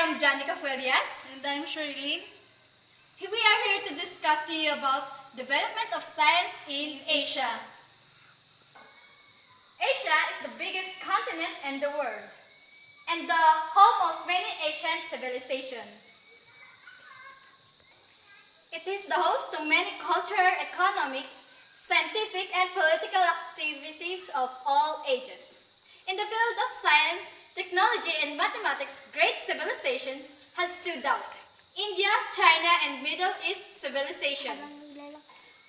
am Janica Felias. And I'm Shirley. We are here to discuss to you about development of science in Asia. Asia is the biggest continent in the world and the home of many ancient civilizations. It is the host to many cultural, economic, scientific, and political activities of all ages. In the field of science, technology, and mathematics, great civilizations have stood out. India, China, and Middle East civilization.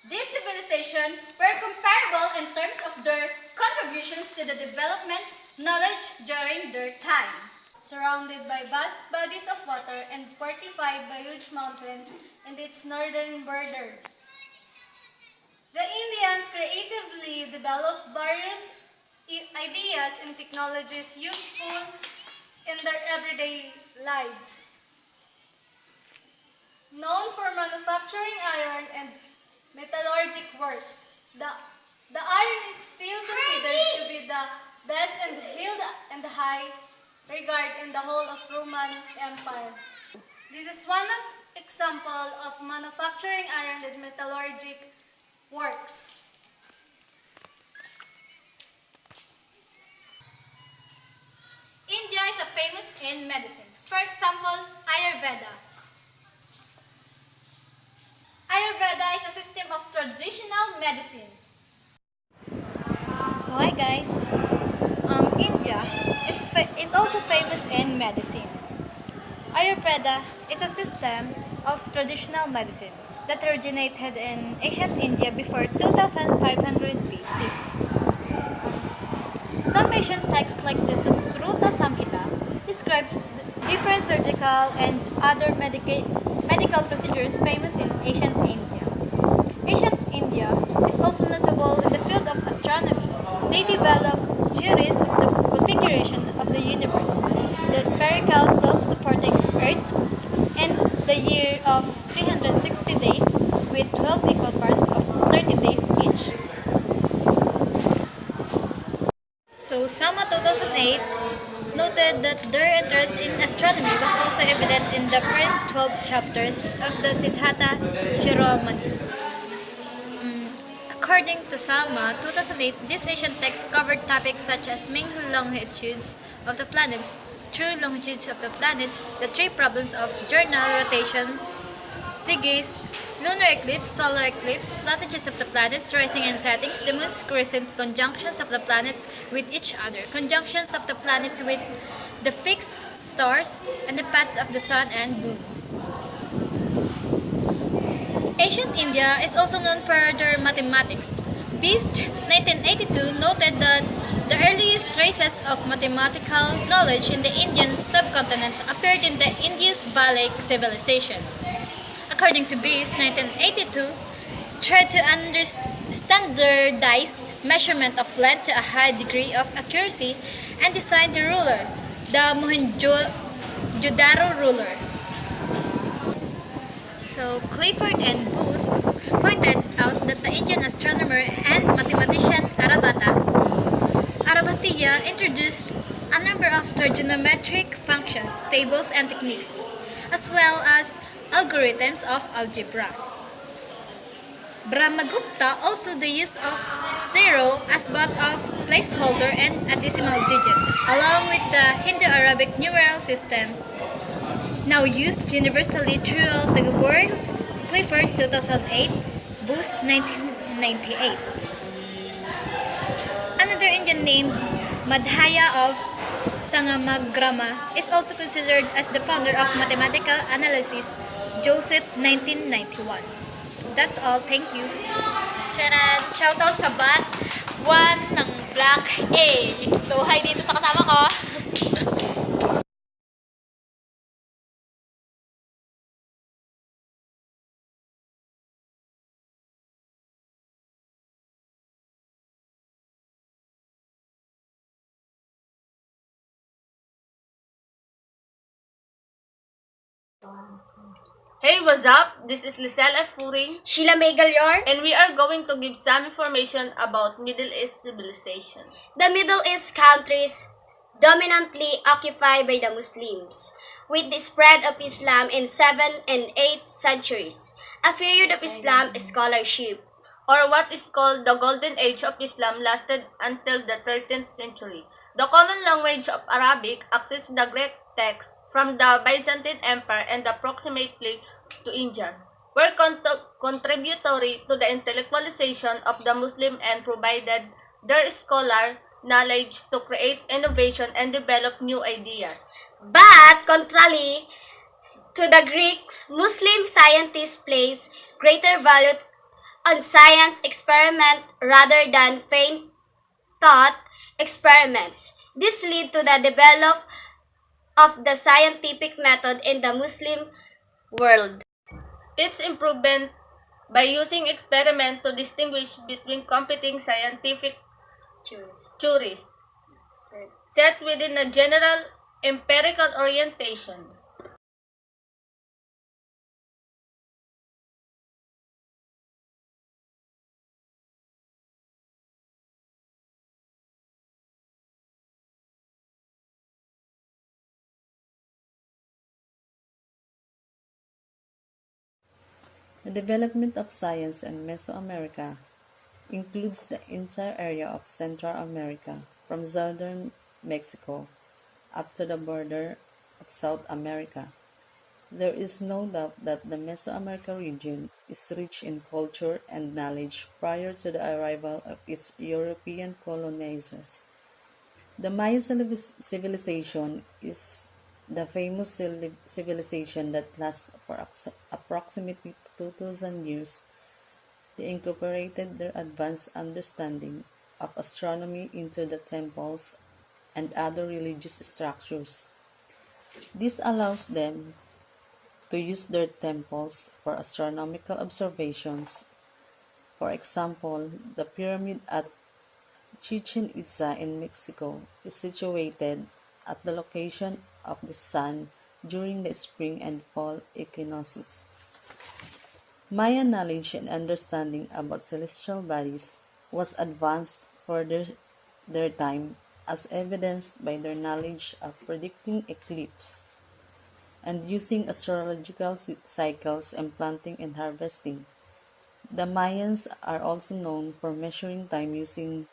These civilizations were comparable in terms of their contributions to the development's knowledge during their time. Surrounded by vast bodies of water and fortified by huge mountains in its northern border. The Indians creatively developed various ideas and technologies useful in their everyday lives. Known for manufacturing iron and metallurgic works, the iron is still considered to be the best and held in high regard in the whole of Roman Empire. This is one of example of manufacturing iron and metallurgic works. India is famous in medicine. For example, Ayurveda. Ayurveda is a system of traditional medicine. So hi guys, India is also famous in medicine. Ayurveda is a system of traditional medicine that originated in ancient India before 2500 BC. Some ancient texts like this Sruta Samhita describes different surgical and other medical procedures famous in ancient India. Ancient India is also notable in the field of astronomy. They developed theories of the configuration of the universe, the spherical self-supporting Earth, and the year of 360 days with 12 equal parts of 30 days each. So Sama 2008 noted that their interest in astronomy was also evident in the first 12 chapters of the Siddhartha Shiromani. According to Sama 2008, this ancient text covered topics such as mean longitudes of the planets, true longitudes of the planets, the three problems of journal rotation, Sigis, lunar eclipse, solar eclipse, latitudes of the planets, rising and settings, the moon's crescent, conjunctions of the planets with each other, conjunctions of the planets with the fixed stars, and the paths of the sun and moon. Ancient India is also known for their mathematics. Beast 1982 noted that the earliest traces of mathematical knowledge in the Indian subcontinent appeared in the Indus Valley civilization. According to Beast 1982, tried to standardize measurement of length to a high degree of accuracy and designed the ruler, the Mohenjo-daro ruler. So Clifford and Booth pointed out that the Indian astronomer and mathematician Aryabhatiya introduced a number of trigonometric functions, tables, and techniques, as well as algorithms of algebra. Brahmagupta also the use of zero as both a placeholder and a decimal digit, along with the Hindu-Arabic numeral system, now used universally throughout the world. Clifford 2008, Booth 1998. Another Indian named Madhya of Sangamagrama is also considered as the founder of mathematical analysis, Joseph 1991. That's all, thank you. Charan! Shoutout sa Bat 1 ng Black A. So, hi dito sa kasama ko. Hey, what's up? This is Lisel F. Furing, Sheila May Galyor. and we are going to give some information about Middle East civilization. The Middle East countries dominantly occupied by the Muslims. With the spread of Islam in 7th and 8th centuries, a period of Islam scholarship. or what is called the Golden Age of Islam, lasted until the 13th century. The common language of Arabic accessed the Greek text from the Byzantine Empire and approximately to India, were contributory to the intellectualization of the Muslim and provided their scholar knowledge to create innovation and develop new ideas. But, contrary to the Greeks, Muslim scientists place greater value on science experiment rather than faint thought experiments. This led to the development of the scientific method in the Muslim world. Its improvement by using experiment to distinguish between competing scientific theories set within a general empirical orientation. The development of science in Mesoamerica includes the entire area of Central America, from southern Mexico up to the border of South America. There is no doubt that the Mesoamerica region is rich in culture and knowledge prior to the arrival of its European colonizers. The Maya civilization is the famous civilization that lasted for approximately 2,000 years. They incorporated their advanced understanding of astronomy into the temples and other religious structures. This allows them to use their temples for astronomical observations. For example, the pyramid at Chichen Itza in Mexico is situated at the location of the sun during the spring and fall equinoxes. Maya knowledge and understanding about celestial bodies was advanced for their time, as evidenced by their knowledge of predicting eclipse and using astrological cycles in planting and harvesting. The Mayans are also known for measuring time using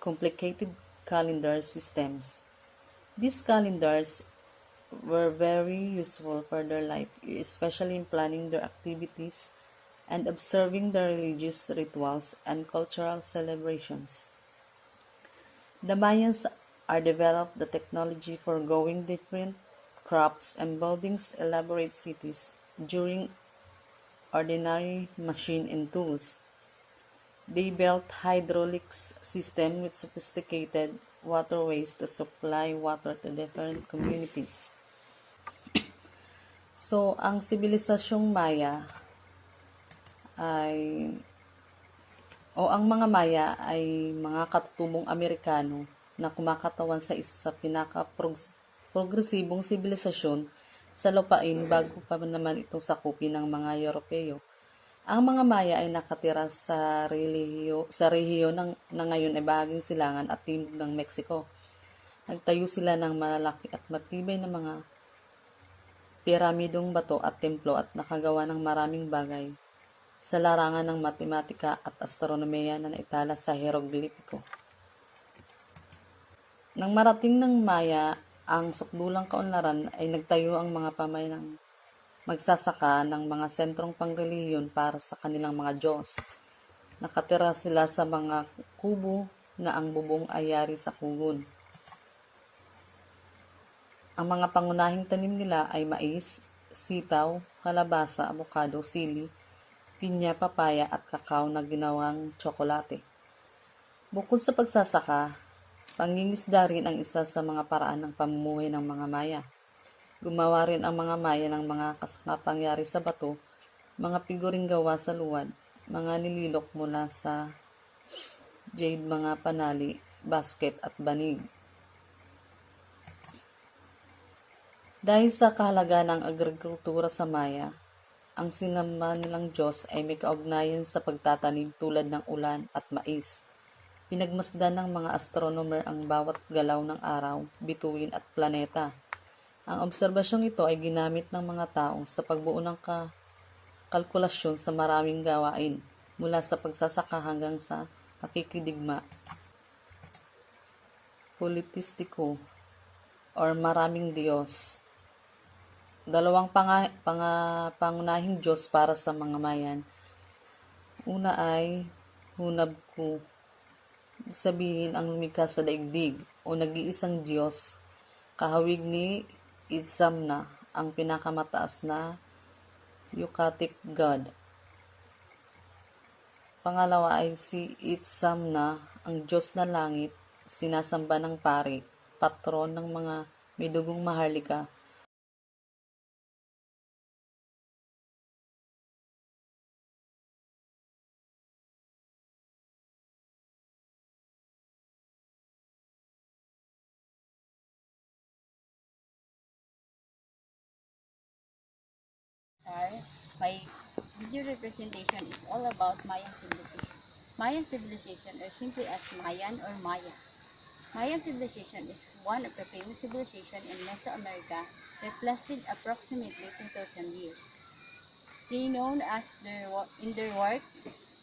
complicated calendar systems. These calendars were very useful for their life, especially in planning their activities and observing their religious rituals and cultural celebrations. The Mayans are developed the technology for growing different crops and building elaborate cities during ordinary machine and tools. They built hydraulic system with sophisticated waterways to supply water to different communities. So, ang sibilisasyong Maya ay ang mga Maya ay mga katutubong Amerikano na kumakatawan sa isa sa pinaka-progresibong sibilisasyon sa lupain bago pa naman itong sakupin ng mga Europeo. Ang mga Maya ay nakatira sa rehiyon na ngayon ay bahaging silangan at timog ng Mexico. Nagtayo sila ng malalaki at matibay na mga piramidong bato at templo at nakagawa ng maraming bagay sa larangan ng matematika at astronomiya na naitala sa hieroglipiko. Nang marating ng Maya ang sukdulang kaunlaran ay nagtayo ang mga pamayanang magsasaka ng mga sentrong pangrelihiyon para sa kanilang mga Diyos. Nakatira sila sa mga kubo na ang bubong ay yari sa kugon. Ang mga pangunahing tanim nila ay mais, sitaw, kalabasa, abokado, sili, pinya, papaya at kakao na ginawang tsokolate. Bukod sa pagsasaka, pangingisda rin ang isa sa mga paraan ng pamumuhay ng mga Maya. Gumawa rin ang mga Maya ng mga kapangyari sa bato, mga figuring gawa sa luwad, mga nililok mula sa jade, mga panali, basket at banig. Dahil sa kahalagaan ng agrikultura sa Maya, ang sinama nilang Diyos ay may kaugnayan sa pagtatanim tulad ng ulan at mais. Pinagmasdan ng mga astronomer ang bawat galaw ng araw, bituin at planeta. Ang obserbasyong ito ay ginamit ng mga taong sa pagbuo ng kalkulasyon sa maraming gawain, mula sa pagsasaka hanggang sa pakikidigma, politistiko, or maraming Diyos. Dalawang pangunahing Diyos para sa mga Mayan. Una ay Hunabku, sabihin ang lumikha sa daigdig o nag-iisang Diyos, kahawig ni Itzamna, ang pinakamataas na Yucatic God. Pangalawa ay si Itzamna, ang Diyos na langit, sinasamba ng pari, patron ng mga may dugong maharlika. My video representation is all about Mayan civilization. Mayan civilization, or simply as Mayan or Maya. Mayan civilization is one of the famous civilizations in Mesoamerica that lasted approximately 2,000 years. They are known as in their work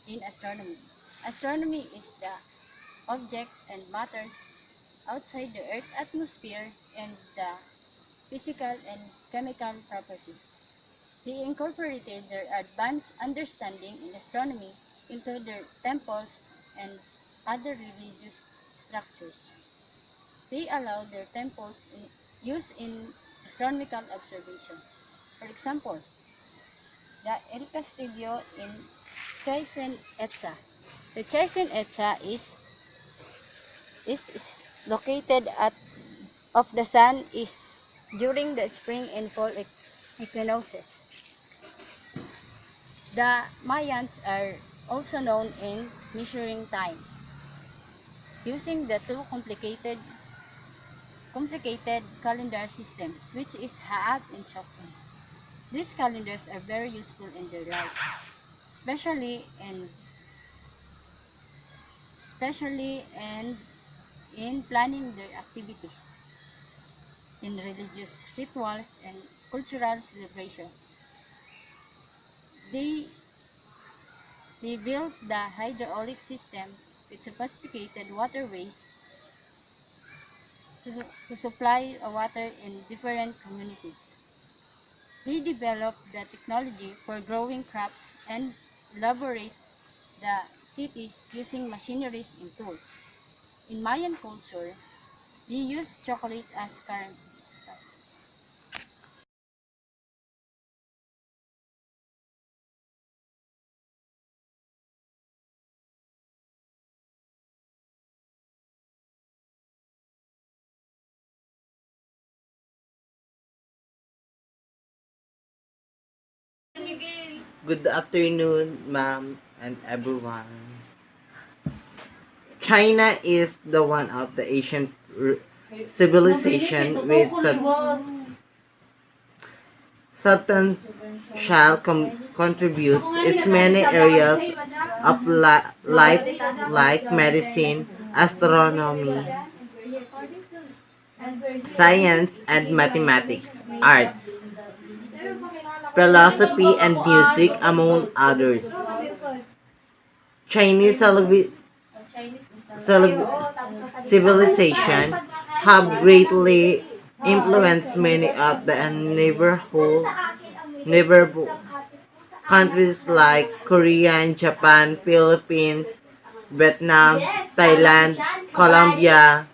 in astronomy. Astronomy is the object and matters outside the Earth's atmosphere and the physical and chemical properties. They incorporated their advanced understanding in astronomy into their temples and other religious structures. They allowed their temples use in astronomical observation. For example, the El Castillo in Chichen Itza. The Chichen Itza is located at of the sun is during the spring and fall equinoxes. The Mayans are also known in measuring time using the two complicated calendar system, which is Haab and Chokun. These calendars are very useful in their life, especially and in planning their activities in religious rituals and cultural celebration. They built the hydraulic system with sophisticated waterways to supply water in different communities. They developed the technology for growing crops and elaborate the cities using machineries and tools. In Mayan culture, they use chocolate as currency. Good afternoon, ma'am and everyone. China is the one of the ancient civilization with substantial contributes its many areas of life like medicine, astronomy, science and mathematics, arts, philosophy and music among others. Chinese civilization have greatly influenced many of the neighborhood countries like Korea, Japan, Philippines, Vietnam, Thailand, Colombia,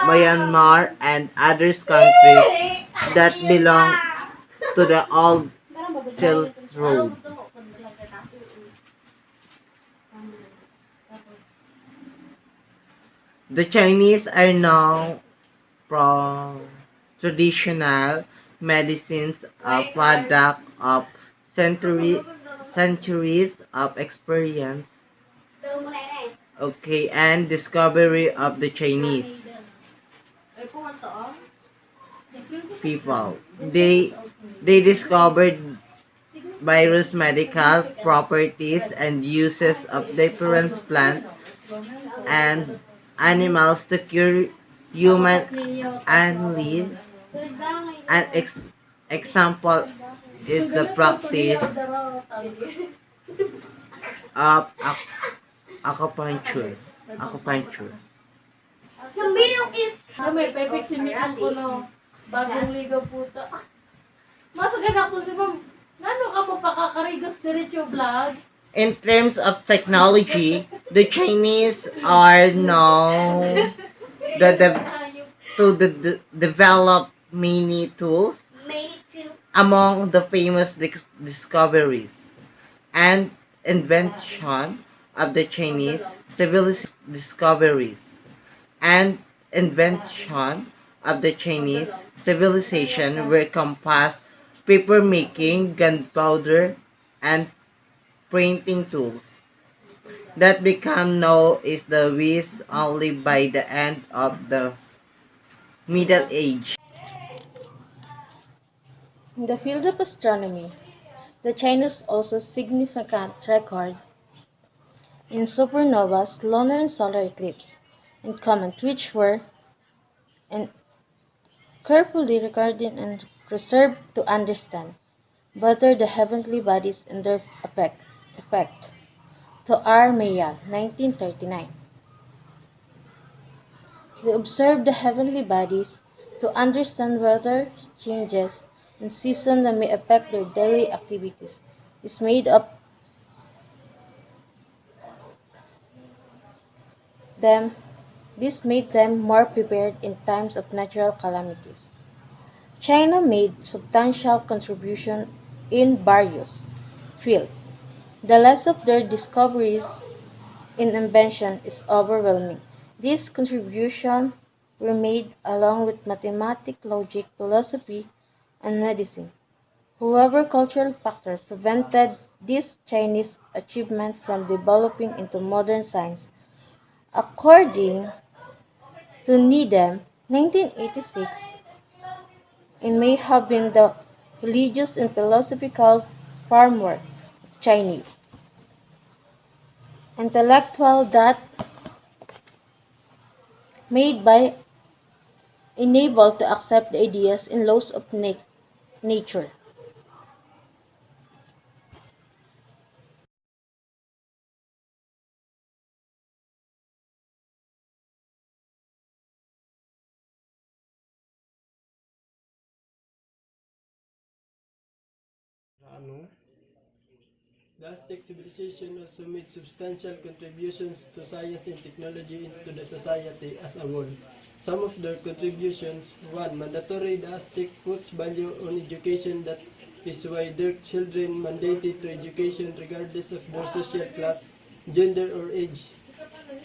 Myanmar, and other countries that belong to the Old Silk Road. The Chinese are known for traditional medicines, a product of centuries of experience, okay, and discovery of the Chinese people. They discovered various medical properties and uses of different plants and animals to cure human ailments. An example is the practice of acupuncture. Acupuncture. May pepek si Mikon ko no. Bagong ligaw puta. Masagad ako si ma'am. Ngano ka mo pakakarigos diretso vlog? In terms of technology, the Chinese are known to develop many tools. Among the famous discoveries and invention of the Chinese civilization discoveries and invention of the Chinese civilization were compassed paper making, gunpowder, and printing tools that become known as the West only by the end of the Middle Age. In the field of astronomy, the Chinese also significant record in supernovas, lunar and solar eclipse, and comet, which were and carefully recorded and preserved to understand better the heavenly bodies and their effect. To R. Mayan, 1939. We observe the heavenly bodies to understand weather changes and seasons that may affect their daily activities. Is made up them This made them more prepared in times of natural calamities. China made substantial contributions in various fields. The list of their discoveries in invention is overwhelming. These contributions were made along with mathematics, logic, philosophy, and medicine. However, cultural factors prevented this Chinese achievement from developing into modern science. According to Needham, 1986, it may have been the religious and philosophical framework of Chinese intellectual that made by enabled to accept the ideas and laws of nature. The Aztec civilization also made substantial contributions to science and technology into the society as a whole. Some of their contributions: 1. Mandatory. The Aztec puts value on education, that is why their children mandated to education regardless of their social class, gender or age.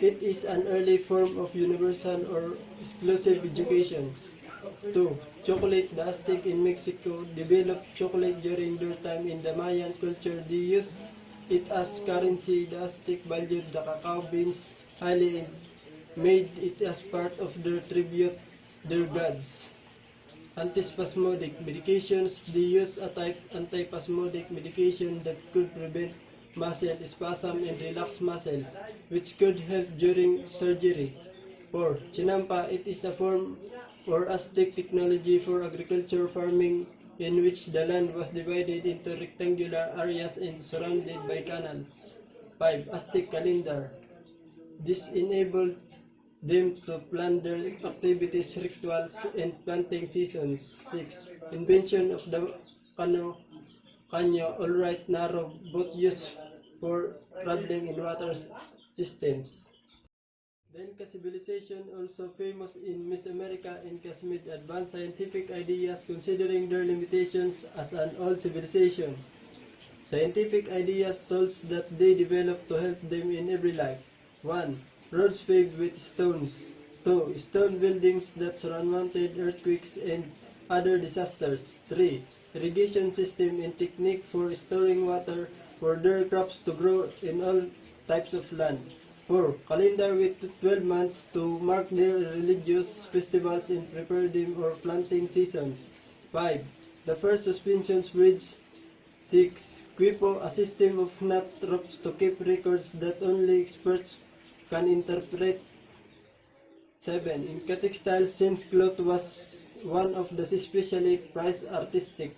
It is an early form of universal or exclusive education. 2. Chocolate. The Aztec in Mexico developed chocolate during their time in the Mayan culture. They used it as currency. The Aztec valued the cacao beans highly and made it as part of their tribute their gods. Antispasmodic medications. They use a type antispasmodic medication that could prevent muscle spasm and relax muscle, which could help during surgery. 4. Chinampa. It is a form or Aztec technology for agriculture farming in which the land was divided into rectangular areas and surrounded by canals. 5. Aztec calendar. This enabled them to plan their activities, rituals, and planting seasons. 6. Invention of the canyo, alright narrow, both used for traveling in water systems. The Inca civilization, also famous in Mesoamerica, Incas made advanced scientific ideas considering their limitations as an old civilization. Scientific ideas tools that they developed to help them in every life. 1. Roads paved with stones. 2. Stone buildings that surmounted earthquakes and other disasters. 3. Irrigation system and technique for storing water for their crops to grow in all types of land. 4. Calendar with 12 months to mark their religious festivals and prepare them for planting seasons. 5. The first suspension bridge. 6. Quipo, a system of knot ropes to keep records that only experts can interpret. 7. In textile, since cloth was one of the especially prized artistic.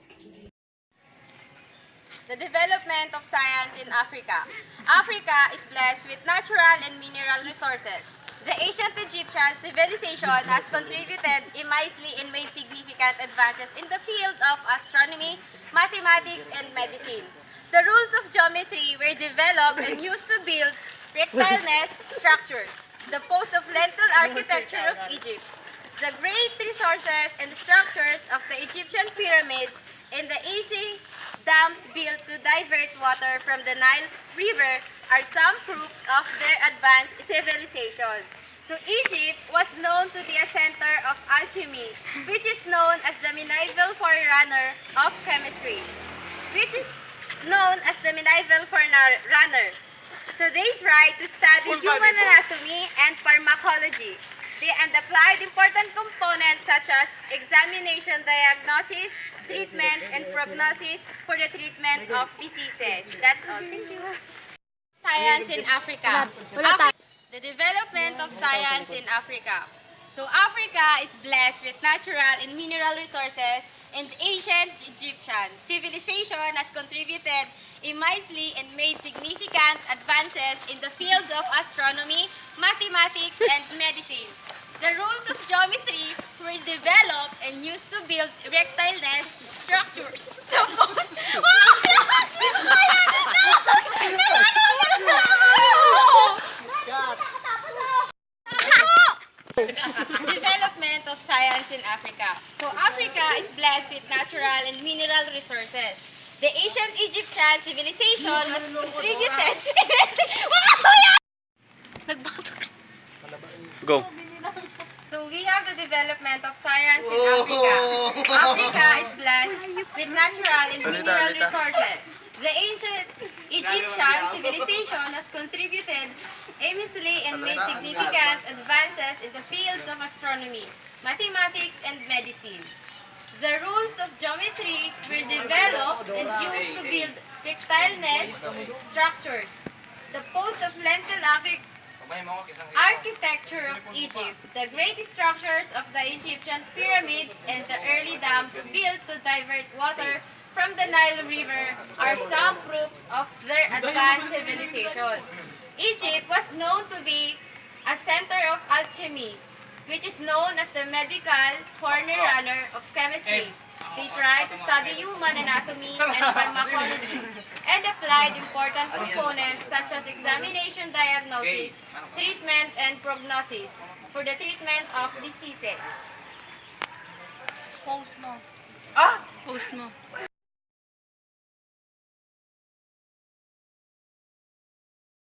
The development of science in Africa. Africa is blessed with natural and mineral resources. The ancient Egyptian civilization has contributed immensely and made significant advances in the field of astronomy, mathematics, and medicine. The rules of geometry were developed and used to build rectile nest structures, the post of lentil architecture of Egypt. The great resources and structures of the Egyptian pyramids and the easy dams built to divert water from the Nile River are some proofs of their advanced civilization. So Egypt was known to be a center of alchemy, which is known as the medieval forerunner of chemistry, which is known as the medieval forerunner. So they tried to study human anatomy and pharmacology. They applied important components such as examination, diagnosis, treatment, and prognosis for the treatment of diseases. That's all. Thank you. Science in Africa. The development of science in Africa. So Africa is blessed with natural and mineral resources, and ancient Egyptian civilization has contributed immensely and made significant advances in the fields of astronomy, mathematics, and medicine. The rules of geometry were developed and used to build rectile nest structures. The most... Development of science in Africa. So Africa is blessed with natural and mineral resources. The ancient Egyptian civilization was contributed. Go. So we have the development of science in Africa. Africa is blessed with natural and mineral resources. The ancient Egyptian civilization has contributed immensely and made significant advances in the fields of astronomy, mathematics, and medicine. The rules of geometry were developed and used to build rectile nest structures. The post of lentil architecture of Egypt, the great structures of the Egyptian pyramids, and the early dams built to divert water from the Nile River are some proofs of their advanced civilization. Egypt was known to be a center of alchemy, which is known as the medical forerunner of chemistry. They tried to study human anatomy and pharmacology and applied important components such as examination, diagnosis, treatment, and prognosis for the treatment of diseases. Post mo. Post mo.